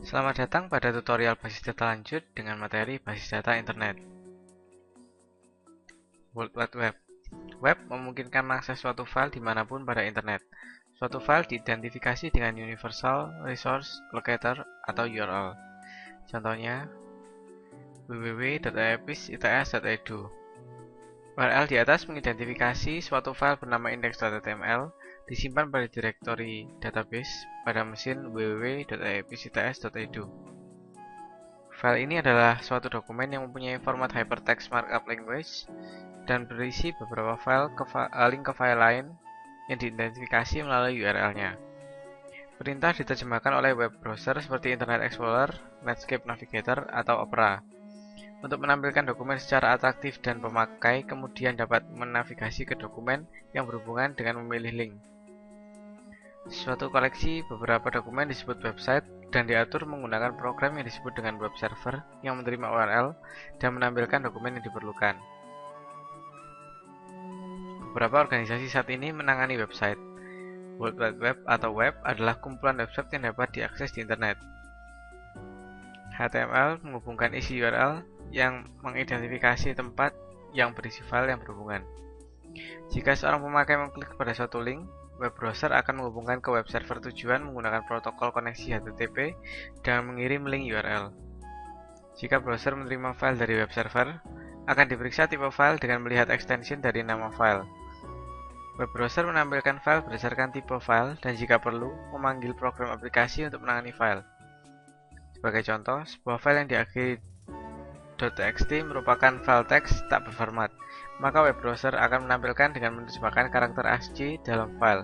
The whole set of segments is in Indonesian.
Selamat datang pada tutorial basis data lanjut dengan materi basis data internet. World Wide Web. Web memungkinkan mengakses suatu file dimanapun pada internet. Suatu file diidentifikasi dengan Universal Resource Locator atau URL. Contohnya, www.epis.its.edu. URL di atas mengidentifikasi suatu file bernama index.html disimpan pada direktori database pada mesin www.epis.its.edu. File ini adalah suatu dokumen yang mempunyai format hypertext markup language dan berisi beberapa link ke file lain yang diidentifikasi melalui URL-nya. Perintah diterjemahkan oleh web browser seperti Internet Explorer, Netscape Navigator, atau Opera. Untuk menampilkan dokumen secara atraktif dan pemakai kemudian dapat menavigasi ke dokumen yang berhubungan dengan memilih link. Suatu koleksi beberapa dokumen disebut website dan diatur menggunakan program yang disebut dengan web server yang menerima URL dan menampilkan dokumen yang diperlukan. Beberapa organisasi saat ini menangani website. World Wide Web atau web adalah kumpulan website yang dapat diakses di internet. HTML menghubungkan isi URL yang mengidentifikasi tempat yang berisi file yang berhubungan. Jika seorang pemakai mengklik pada suatu link, web browser akan menghubungkan ke web server tujuan menggunakan protokol koneksi HTTP dan mengirim link URL. Jika browser menerima file dari web server, akan diperiksa tipe file dengan melihat extension dari nama file. Web browser menampilkan file berdasarkan tipe file dan jika perlu, memanggil program aplikasi untuk menangani file. Sebagai contoh, sebuah file yang diakhiri .txt merupakan file teks tak berformat, maka web browser akan menampilkan dengan menerjemahkan karakter ASCII dalam file.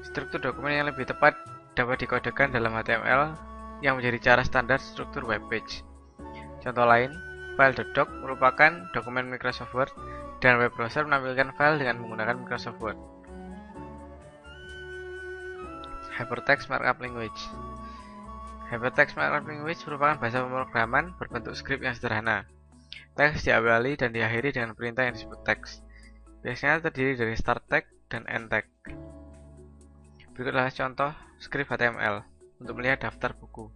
Struktur dokumen yang lebih tepat dapat dikodekan dalam HTML yang menjadi cara standar struktur web page. Contoh lain, file.doc merupakan dokumen Microsoft Word dan web browser menampilkan file dengan menggunakan Microsoft Word. Hypertext Markup Language. Hypertext Markup Language merupakan bahasa pemrograman berbentuk skrip yang sederhana. Teks diawali dan diakhiri dengan perintah yang disebut teks. Biasanya terdiri dari start tag dan end tag. Berikutlah contoh skrip HTML untuk melihat daftar buku.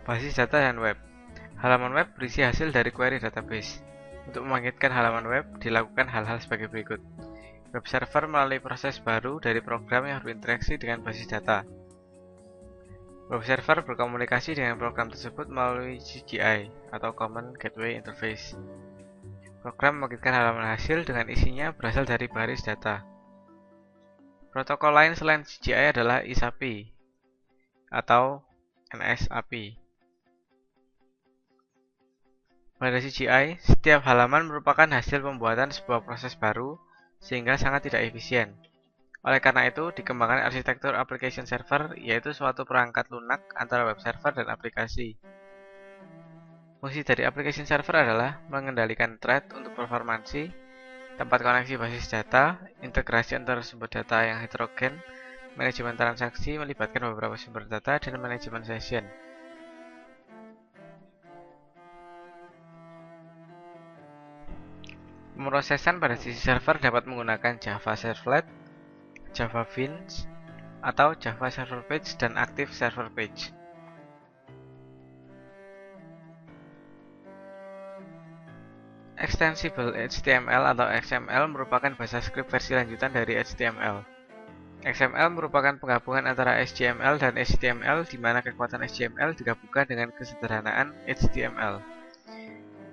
Basis data dan web. Halaman web berisi hasil dari query database. Untuk membangkitkan halaman web, dilakukan hal-hal sebagai berikut. Web server melalui proses baru dari program yang berinteraksi dengan basis data. Web server berkomunikasi dengan program tersebut melalui CGI atau Common Gateway Interface. Program membangkitkan halaman hasil dengan isinya berasal dari baris data. Protokol lain selain CGI adalah ISAPI atau NSAPI. Pada CGI, setiap halaman merupakan hasil pembuatan sebuah proses baru sehingga sangat tidak efisien. Oleh karena itu, dikembangkan arsitektur application server, yaitu suatu perangkat lunak antara web server dan aplikasi. Fungsi dari application server adalah mengendalikan thread untuk performansi, tempat koneksi basis data, integrasi antar sumber data yang heterogen, manajemen transaksi melibatkan beberapa sumber data, dan manajemen session. Pemrosesan pada sisi server dapat menggunakan Java Servlet, Java Beans, atau Java Server Page dan Active Server Page. Extensible HTML atau XML merupakan bahasa skrip versi lanjutan dari HTML. XML merupakan penggabungan antara HTML dan HTML di mana kekuatan HTML digabungkan dengan kesederhanaan HTML.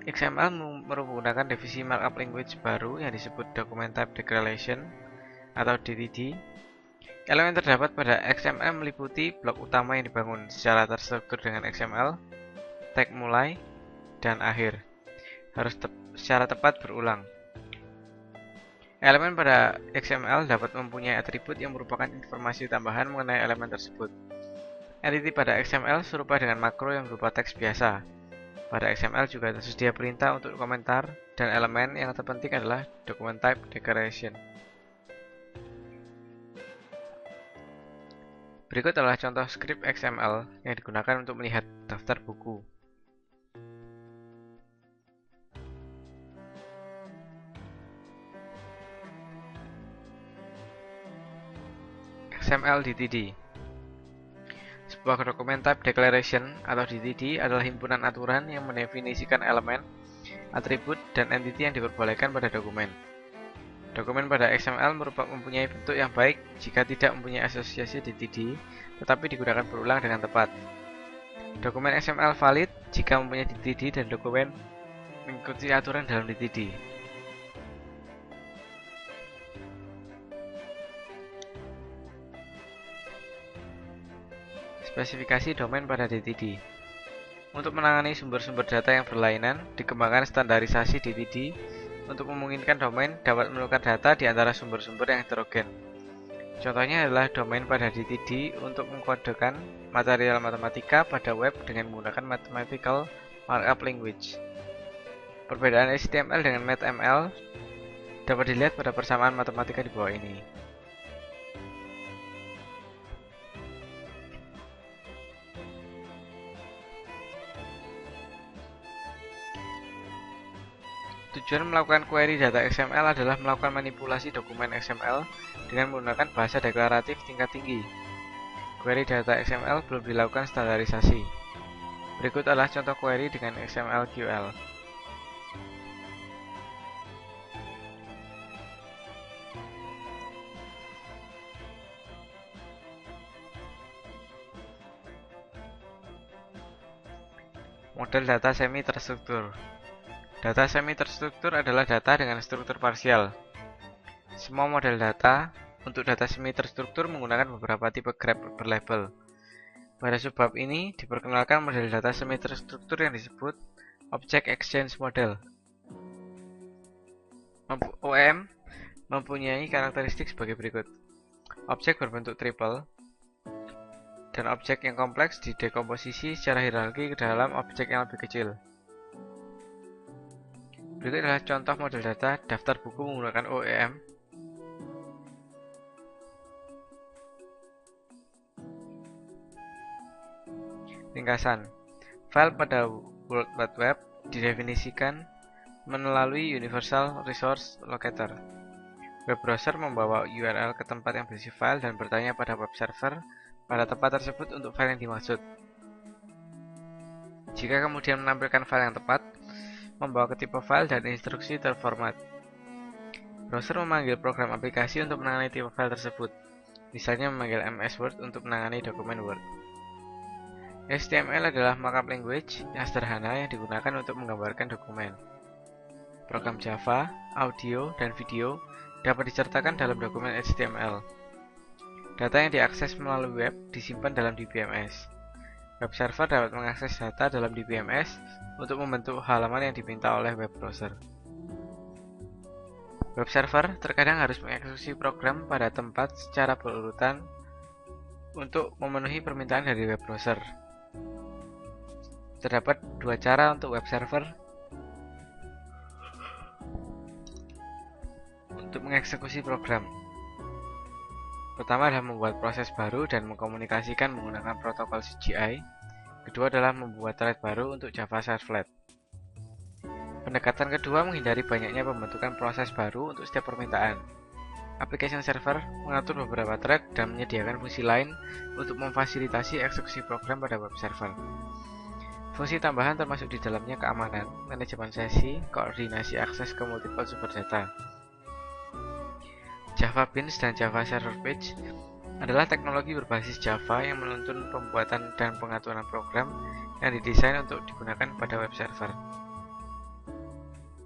XML menggunakan definisi markup language baru yang disebut Document Type Declaration atau DTD. Elemen terdapat pada XML meliputi blok utama yang dibangun secara terstruktur dengan XML, tag mulai, dan akhir. Harus secara tepat berulang. Elemen pada XML dapat mempunyai atribut yang merupakan informasi tambahan mengenai elemen tersebut. Entity pada XML serupa dengan makro yang berupa teks biasa. Pada XML juga tersedia perintah untuk komentar, dan elemen yang terpenting adalah Document Type Declaration. Berikut adalah contoh skrip XML yang digunakan untuk melihat daftar buku. XML DTD. Sebuah dokumen type declaration atau DTD adalah himpunan aturan yang mendefinisikan elemen, atribut, dan entiti yang diperbolehkan pada dokumen. Dokumen pada XML mempunyai bentuk yang baik jika tidak mempunyai asosiasi DTD, tetapi digunakan berulang dengan tepat. Dokumen XML valid jika mempunyai DTD dan dokumen mengikuti aturan dalam DTD. Spesifikasi domain pada DTD. Untuk menangani sumber-sumber data yang berlainan, dikembangkan standarisasi DTD untuk memungkinkan domain dapat menukar data di antara sumber-sumber yang heterogen. Contohnya adalah domain pada DTD untuk mengkodekan material matematika pada web dengan menggunakan Mathematical Markup Language. Perbedaan HTML dengan MathML dapat dilihat pada persamaan matematika di bawah ini. Tujuan melakukan query data XML adalah melakukan manipulasi dokumen XML dengan menggunakan bahasa deklaratif tingkat tinggi. Query data XML belum dilakukan standarisasi. Berikut adalah contoh query dengan XML-QL. Model data semi-terstruktur. Data semi-terstruktur adalah data dengan struktur parsial. Semua model data untuk data semi-terstruktur menggunakan beberapa tipe graph berlabel. Pada subbab ini diperkenalkan model data semi-terstruktur yang disebut Object Exchange Model. OEM mempunyai karakteristik sebagai berikut. Objek berbentuk triple dan objek yang kompleks didekomposisi secara hierarki ke dalam objek yang lebih kecil. Berikut adalah contoh model data daftar buku menggunakan OEM. Ringkasan. File pada World Wide Web didefinisikan melalui Universal Resource Locator. Web browser membawa URL ke tempat yang berisi file dan bertanya pada web server pada tempat tersebut untuk file yang dimaksud. Jika kemudian menampilkan file yang tepat, membawa ke tipe file dan instruksi terformat. Browser memanggil program aplikasi untuk menangani tipe file tersebut, misalnya memanggil MS Word untuk menangani dokumen Word. HTML adalah markup language yang sederhana yang digunakan untuk menggambarkan dokumen. Program Java, audio, dan video dapat disertakan dalam dokumen HTML. Data yang diakses melalui web disimpan dalam DBMS. Web server dapat mengakses data dalam DBMS untuk membentuk halaman yang diminta oleh web browser. Web server terkadang harus mengeksekusi program pada tempat secara berurutan untuk memenuhi permintaan dari web browser. Terdapat dua cara untuk web server untuk mengeksekusi program. Pertama adalah membuat proses baru dan mengkomunikasikan menggunakan protokol CGI. Kedua adalah membuat thread baru untuk Java Servlet. Pendekatan kedua menghindari banyaknya pembentukan proses baru untuk setiap permintaan. Application Server mengatur beberapa thread dan menyediakan fungsi lain untuk memfasilitasi eksekusi program pada web server. Fungsi tambahan termasuk di dalamnya keamanan, manajemen sesi, koordinasi akses ke multiple sumber data. Java Beans dan Java Server Page adalah teknologi berbasis Java yang menuntun pembuatan dan pengaturan program yang didesain untuk digunakan pada web server.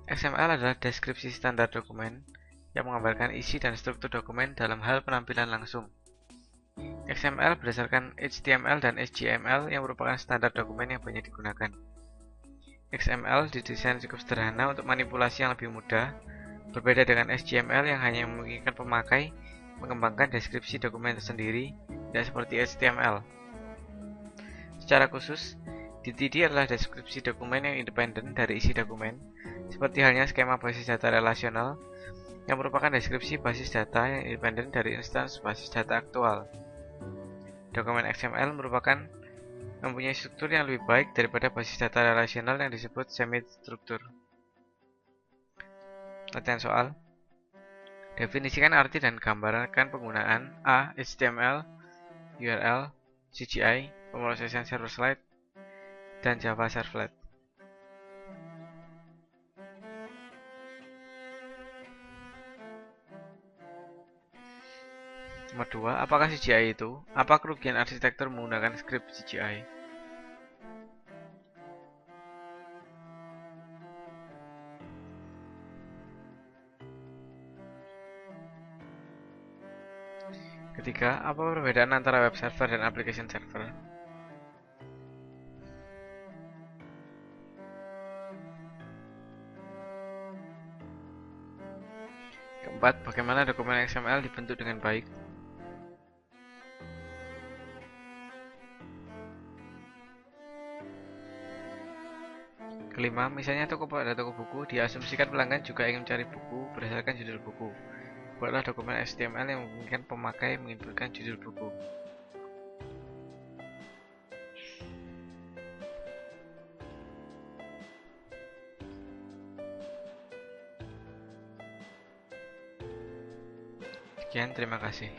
XML adalah deskripsi standar dokumen yang menggambarkan isi dan struktur dokumen dalam hal penampilan langsung. XML berdasarkan HTML dan HTML yang merupakan standar dokumen yang banyak digunakan. XML didesain cukup sederhana untuk manipulasi yang lebih mudah, berbeda dengan HTML yang hanya memungkinkan pemakai mengembangkan deskripsi dokumen tersendiri, tidak seperti HTML. Secara khusus, DTD adalah deskripsi dokumen yang independen dari isi dokumen, seperti halnya skema basis data relasional, yang merupakan deskripsi basis data yang independen dari instans basis data aktual. Dokumen XML mempunyai struktur yang lebih baik daripada basis data relasional yang disebut semi-struktur. Latihan soal. Definisikan arti dan gambarkan penggunaan A. HTML, URL, CGI, pemrosesan server-side, dan Java Servlet. Nomor 2. Apakah CGI itu? Apa kerugian arsitektur menggunakan skrip CGI? Ketiga, apa perbedaan antara web server dan application server? Keempat, bagaimana dokumen XML dibentuk dengan baik? Kelima, misalnya pada toko buku, diasumsikan pelanggan juga ingin mencari buku berdasarkan judul buku. Buatlah dokumen HTML yang memungkinkan pemakai menginputkan judul buku. Sekian, terima kasih.